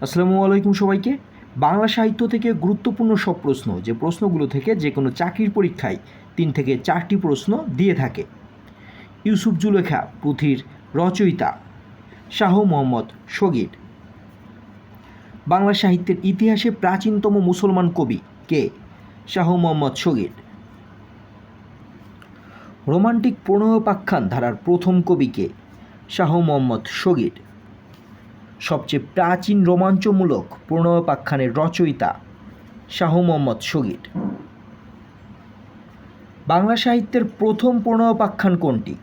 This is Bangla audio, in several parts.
আসসালামু আলাইকুম সবাইকে। বাংলা সাহিত্য থেকে গুরুত্বপূর্ণ সব প্রশ্ন, যে প্রশ্নগুলো থেকে যে কোনো চাকরির পরীক্ষায় 3 থেকে 4টি প্রশ্ন দিয়ে থাকে। ইউসুফ জুলেখা পুঁথির রচয়িতা শাহ মোহাম্মদ শগীর। বাংলা সাহিত্যের ইতিহাসে প্রাচীনতম মুসলমান কবি কে? শাহ মোহাম্মদ শগীর। রোমান্টিক প্রণয়োপাখ্যান ধারার প্রথম কবি কে? শাহ মোহাম্মদ শগীর। সবচেয়ে প্রাচীন রোমাঞ্চমূলক প্রণয়োপাখ্যানের রচয়িতা শাহ মোহাম্মদ শগীর। বাংলা সাহিত্যের প্রথম প্রণয়োপাখ্যান কোনটি?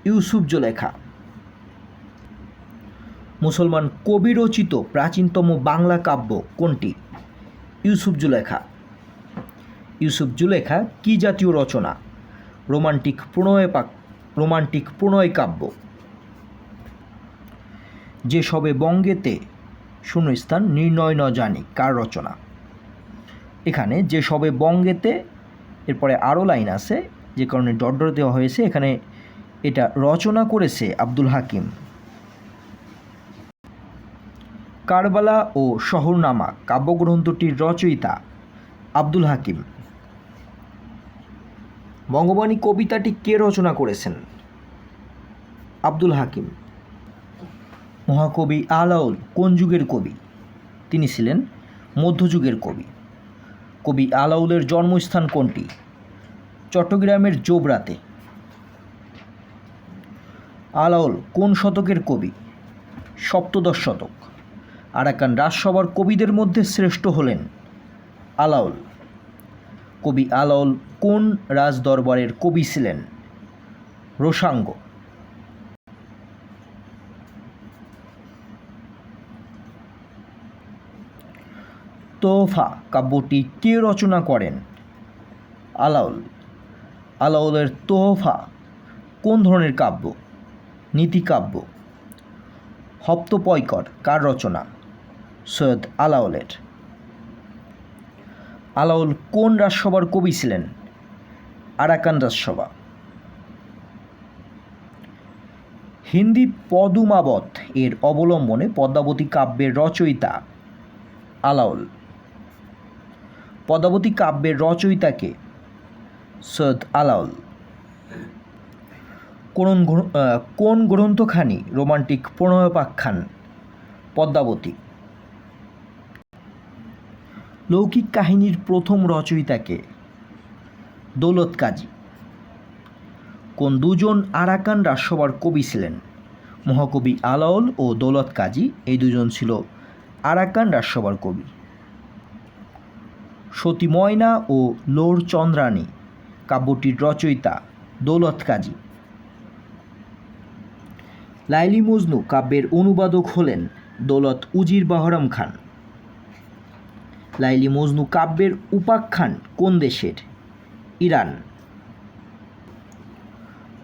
ইউসুফ জুলেখা। মুসলমান কবি রচিত প্রাচীনতম বাংলা কাব্য কোনটি? ইউসুফ জুলেখা। ইউসুফ জুলেখা কি জাতীয় রচনা? রোমান্টিক প্রণয় কাব্য। যে সবে বঙ্গেতে শূন্যস্থান নির্ণয় ন জানি কার রচনা? এখানে যে সবে বঙ্গেতে, এরপরে আরও লাইন আছে যে কারণে ডট ডট দেওয়া হয়েছে। এখানে এটা রচনা করেছে আব্দুল হাকিম। কারবালা ও শহরনামা কাব্যগ্রন্থটির রচয়িতা আব্দুল হাকিম। বঙ্গবাণী কবিতাটি কে রচনা করেছেন? আব্দুল হাকিম। মহাকবি আলাওল কোন যুগের কবি? তিনি ছিলেন মধ্যযুগের কবি। কবি আলাওলের জন্মস্থান কোনটি? চট্টগ্রামের জোবরাতে। আলাওল কোন শতকের কবি? সপ্তদশ শতক। আরাকান রাজসভার কবিদের মধ্যে শ্রেষ্ঠ হলেন আলাওল। কবি আলাওল কোন রাজদরবারের কবি ছিলেন? রোসাঙ্গ। তোহফা কাব্যটি কে রচনা করেন? আলাওল। আলাওলের তোহফা কোন ধরনের কাব্য? নীতিকাব্য। হপ্তপয়কর কার রচনা? সৈয়দ আলাওলের। আলাওল কোন রাজসভার কবি ছিলেন? আরাকান রাজসভা। হিন্দি পদুমাবত এর অবলম্বনে পদ্মাবতী কাব্যের রচয়িতা আলাওল। পদ্মাবতী কাব্যের রচয়িতাকে? সৈয়দ আলাওল। কোন গ্রন্থখানি রোমান্টিক প্রণয়োপাখ্যান? পদ্মাবতী। লৌকিক কাহিনীর প্রথম রচয়িতাকে? দৌলত কাজী। কোন দুজন আরাকান রাজসভার কবি ছিলেন? মহাকবি আলাওল ও দৌলত কাজী, এই দুজন ছিল আরাকান রাজসভার কবি। সতী ময়না ও লোর চন্দ্রাণী কাব্যটির রচয়িতা দৌলত কাজী। লাইলি মজনু কাব্যের অনুবাদক হলেন দৌলত উজির বাহরাম খান। লাইলি মজনু কাব্যের উপাখ্যান কোন দেশের? ইরান।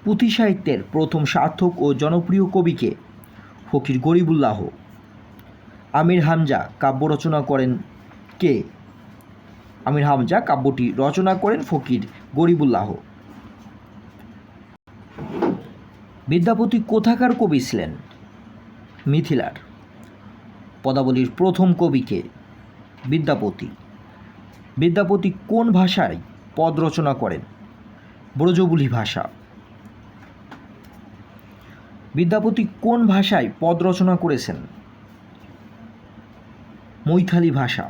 পুঁথি সাহিত্যের প্রথম সার্থক ও জনপ্রিয় কবিকে? ফকির গরিবুল্লাহ। আমির হামজা কাব্য রচনা করেন কে? আমির হামজা কাব্যটি রচনা করেন ফকির গরিবুল্লাহ। বিদ্যাপতি কোথাকার কবি ছিলেন? মিথিলার। পদাবলীর প্রথম কবিকে? বিদ্যাপতি। বিদ্যাপতি কোন ভাষায় পদ রচনা করেন? ব্রজবুলি ভাষা। বিদ্যাপতি কোন ভাষায় পদ রচনা করেছেন? মৈথালি ভাষা।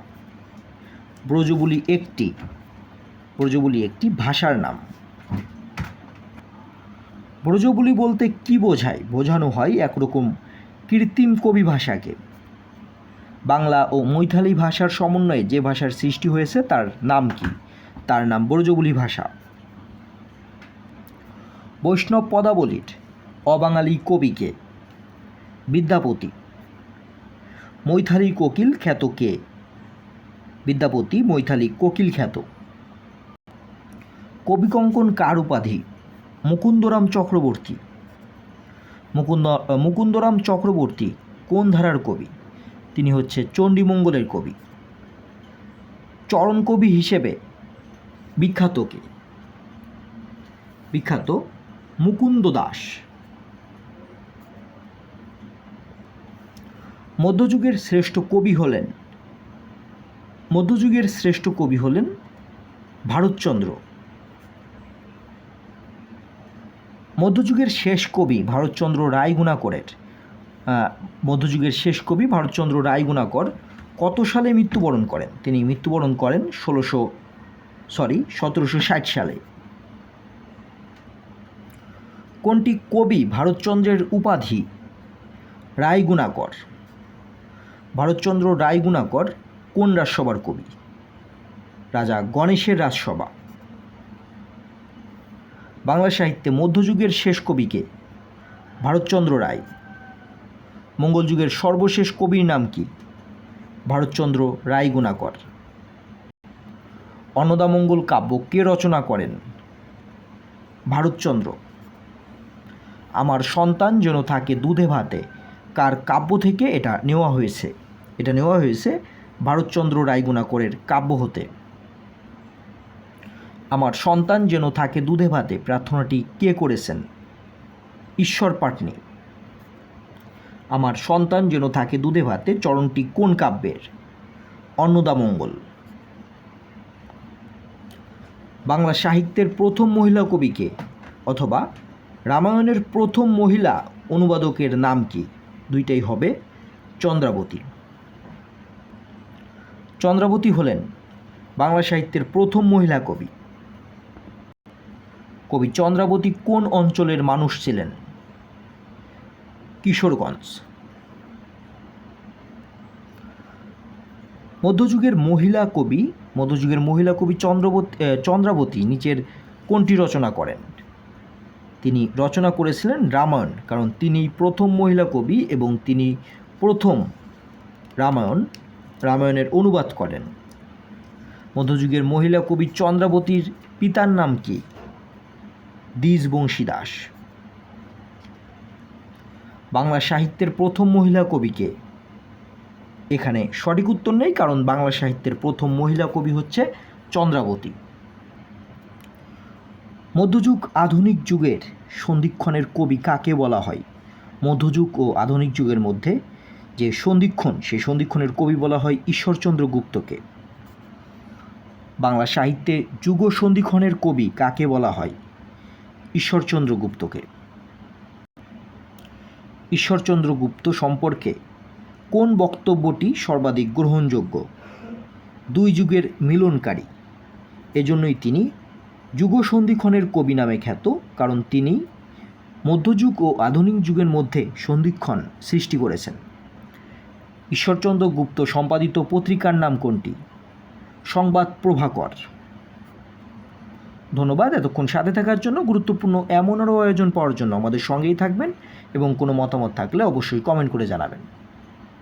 ব্রজবুলি একটি ভাষার নাম। ব্রজবুলি বলতে কি বোঝায়? বোঝানো হয় একরকম কৃত্রিম কবি ভাষাকে। বাংলা ও মৈথালি ভাষার সমন্বয়ে যে ভাষার সৃষ্টি হয়েছে তার নাম কি? তার নাম ব্রজবুলি ভাষা। বৈষ্ণব পদাবলীর অবাঙালি কবিকে? বিদ্যাপতি। মৈথালি কোকিল খ্যাত কে? বিদ্যাপতি মৈথালি কোকিল খ্যাত। কবিকঙ্কন কার উপাধি? মুকুন্দরাম চক্রবর্তী। মুকুন্দরাম চক্রবর্তী কোন ধারার কবি? তিনি হচ্ছে চণ্ডীমঙ্গলের কবি। চরণ কবি হিসেবে বিখ্যাত কে? বিখ্যাত মুকুন্দ দাস। মধ্যযুগের শ্রেষ্ঠ কবি হলেন ভারতচন্দ্র। মধ্যযুগের শেষ কবি ভারতচন্দ্র রায়গুণাকর কত সালে মৃত্যুবরণ করেন? তিনি মৃত্যুবরণ করেন 1760 সালে। কোনটি কবি ভারতচন্দ্রের উপাধি? রায়গুণাকর। ভারতচন্দ্র রায়গুণাকর কোন রাজসভার কবি? রাজা গণেশের রাজসভা। বাংলা সাহিত্যে মধ্যযুগের শেষ কবিকে? ভারতচন্দ্র রায়। মঙ্গল যুগের সর্বশেষ কবির নাম কি? ভারতচন্দ্র রায়গুণাকর। অন্নদামঙ্গল কাব্য কে রচনা করেন? ভারতচন্দ্র। আমার সন্তান যেন থাকে দুধে ভাতে কার কাব্য থেকে এটা নেওয়া হয়েছে? এটা নেওয়া হয়েছে ভারতচন্দ্র রায়গুণাকরের কাব্য হতে। আমার সন্তান যেন থাকে দুধে ভাতে প্রার্থনাটি কে করেছেন? ঈশ্বর পাটনি। আমার সন্তান যেন থাকে দুধে ভাতে চরণটি কোন কাব্যের? অন্নদামঙ্গল। বাংলা সাহিত্যের প্রথম মহিলা কবিকে অথবা রামায়ণের প্রথম মহিলা অনুবাদকের নাম কি? দুইটাই হবে চন্দ্রাবতী। চন্দ্রাবতী হলেন বাংলা সাহিত্যের প্রথম মহিলা কবি। কবি চন্দ্রাবতী কোন অঞ্চলের মানুষ ছিলেন? কিশোরগঞ্জ। মধ্যযুগের মহিলা কবি চন্দ্রাবতী নিচের কোনটি রচনা করেন? তিনি রচনা করেছিলেন রামায়ণ, কারণ তিনি প্রথম মহিলা কবি এবং তিনি প্রথম রামায়ণের অনুবাদ করেন। মধ্যযুগের মহিলা কবি চন্দ্রাবতীর পিতার নাম কি? দ্বিজবংশী দাস। বাংলা সাহিত্যের প্রথম মহিলা কবিকে? এখানে সঠিক উত্তর নেই, কারণ বাংলা সাহিত্যের প্রথম মহিলা কবি হচ্ছে চন্দ্রাবতী। মধ্যযুগ আধুনিক যুগের সন্ধিক্ষণের কবি কাকে বলা হয়? মধ্যযুগ ও আধুনিক যুগের মধ্যে যে সন্ধিক্ষণ, সেই সন্ধিক্ষণের কবি বলা হয় ঈশ্বরচন্দ্র গুপ্তকে। বাংলা সাহিত্যে যুগ সন্ধিক্ষণের কবি কাকে বলা হয়? ঈশ্বরচন্দ্র গুপ্তকে। ঈশ্বরচন্দ্র গুপ্ত সম্পর্কে কোন বক্তব্যটি সর্বাধিক গ্রহণযোগ্য? দুই যুগের মিলনকারী। এজন্যই তিনি যুগ সন্ধিক্ষণের কবি নামে খ্যাত, কারণ তিনি মধ্যযুগ ও আধুনিক যুগের মধ্যে সন্ধিক্ষণ সৃষ্টি করেছেন। ঈশ্বরচন্দ্র গুপ্ত সম্পাদিত পত্রিকার নাম কোনটি? সংবাদ প্রভাকর। ধন্যবাদ এতক্ষণ সাথে থাকার জন্য। গুরুত্বপূর্ণ এমন আরও আয়োজন পাওয়ার জন্য আমাদের সঙ্গেই থাকবেন এবং কোনো মতামত থাকলে অবশ্যই কমেন্ট করে জানাবেন।